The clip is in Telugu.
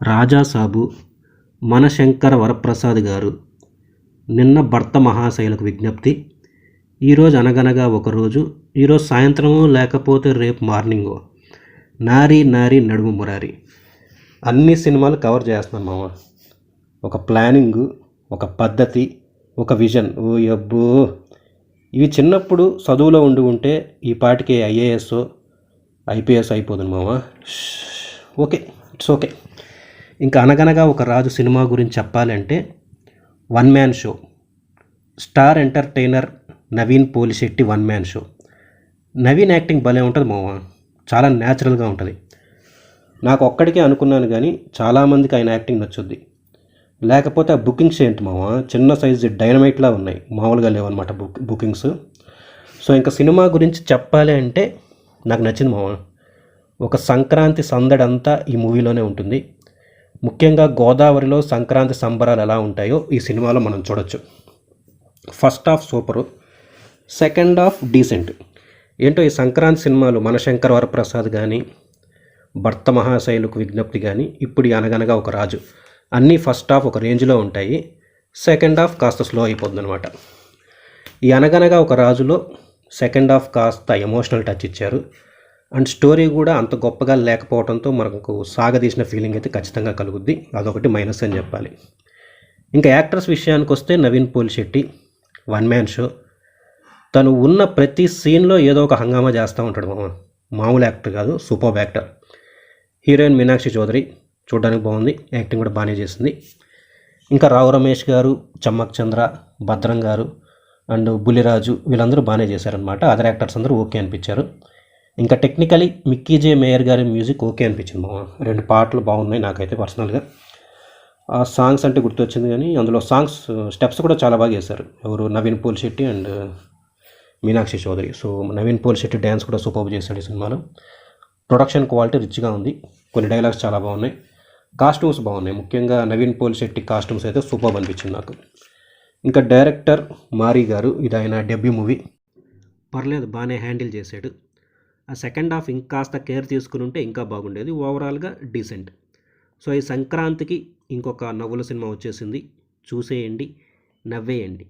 రాజాసాబు మనశంకర వరప్రసాద్ గారు నిన్న భర్త మహాశయులకు విజ్ఞప్తి. ఈరోజు అనగనగా ఒకరోజు, ఈరోజు సాయంత్రమో లేకపోతే రేపు మార్నింగో, నారీ నారీ నడుము మురారి అన్ని సినిమాలు కవర్ చేస్తున్నాను మామ. ఒక ప్లానింగు, ఒక పద్ధతి, ఒక విజన్. ఓ అబ్బో, ఇవి చిన్నప్పుడు చదువులో ఉంటే ఈ పాటికి ఐఏఎస్ ఐపీఎస్ అయిపోతుంది మామ. Okay, it's okay. ఇంకా అనగనగా ఒక రాజు సినిమా గురించి చెప్పాలంటే one man show. Star entertainer Naveen Polishetty one man show. Naveen acting భలే ఉంటుంది మామ, చాలా న్యాచురల్గా ఉంటుంది. నాకు ఒక్కడికే అనుకున్నాను కానీ చాలామందికి ఆయన యాక్టింగ్ నచ్చుద్ది. లేకపోతే ఆ బుకింగ్స్ ఏంటి మామ, చిన్న సైజు డైనమైట్లా ఉన్నాయి, మామూలుగా లేవన్నమాట బుకింగ్స్. సో ఇంకా సినిమా గురించి చెప్పాలి అంటే నాకు నచ్చింది మామ. ఒక సంక్రాంతి సందడి అంతా ఈ మూవీలోనే ఉంటుంది. ముఖ్యంగా గోదావరిలో సంక్రాంతి సంబరాలు ఎలా ఉంటాయో ఈ సినిమాలో మనం చూడొచ్చు. First half super, second half decent. ఏంటో ఈ సంక్రాంతి సినిమాలు మనశంకర వరప్రసాద్ కానీ, భర్త మహాశయులకు విజ్ఞప్తి కానీ, ఇప్పుడు ఈ అనగనగా ఒక రాజు, అన్నీ ఫస్ట్ హాఫ్ ఒక రేంజ్లో ఉంటాయి, సెకండ్ హాఫ్ కాస్త స్లో అయిపోతుంది అనమాట. ఈ అనగనగా ఒక రాజులో సెకండ్ హాఫ్ కాస్త ఎమోషనల్ టచ్ ఇచ్చారు. అండ్ స్టోరీ కూడా అంత గొప్పగా లేకపోవడంతో మనకు సాగదీసిన ఫీలింగ్ అయితే ఖచ్చితంగా కలుగుద్ది. అదొకటి మైనస్ అని చెప్పాలి. ఇంకా యాక్టర్స్ విషయానికి వస్తే Naveen Polishetty one man show. తను ఉన్న ప్రతి సీన్లో ఏదో ఒక హంగామా చేస్తూ ఉంటాడు మామ. మామూలు యాక్టర్ కాదు, super actor. Heroine Meenakshi Chaudhary చూడడానికి బాగుంది, యాక్టింగ్ కూడా బాగానే చేసింది. ఇంకా రావు రమేష్ గారు, చమ్మక్ చంద్ర, భద్రం గారు అండ్ బుల్లిరాజు వీళ్ళందరూ బాగానే చేశారనమాట. అదర్ యాక్టర్స్ అందరూ ఓకే అనిపించారు. ఇంకా టెక్నికలీ మిక్కీ జే మేయర్ గారి మ్యూజిక్ ఓకే అనిపించింది మామ. 2 పాటలు బాగున్నాయి నాకైతే పర్సనల్గా. ఆ సాంగ్స్ అంటే గుర్తొచ్చింది కానీ అందులో సాంగ్స్ స్టెప్స్ కూడా చాలా బాగా చేశారు. ఎవరు, Naveen Polishetty and Meenakshi Chaudhary. So Naveen Polishetty dance కూడా సూపర్ చేశాడు ఈ సినిమాలో. ప్రొడక్షన్ క్వాలిటీ రిచ్గా ఉంది, కొన్ని డైలాగ్స్ చాలా బాగున్నాయి, కాస్ట్యూమ్స్ బాగున్నాయి. ముఖ్యంగా నవీన్ పోలిశెట్టి కాస్ట్యూమ్స్ అయితే సూపర్ అనిపించింది నాకు. ఇంకా డైరెక్టర్ మారీ గారు, ఇది ఆయన డెబ్యూ మూవీ, పర్లేదు బాగానే హ్యాండిల్ చేశాడు. ఆ సెకండ్ హాఫ్ ఇంకాస్త కేర్ తీసుకుని ఉంటే ఇంకా బాగుండేది. ఓవరాల్గా డీసెంట్. సో ఈ సంక్రాంతికి ఇంకొక నవ్వుల సినిమా వచ్చేసింది, చూసేయండి, నవ్వేయండి.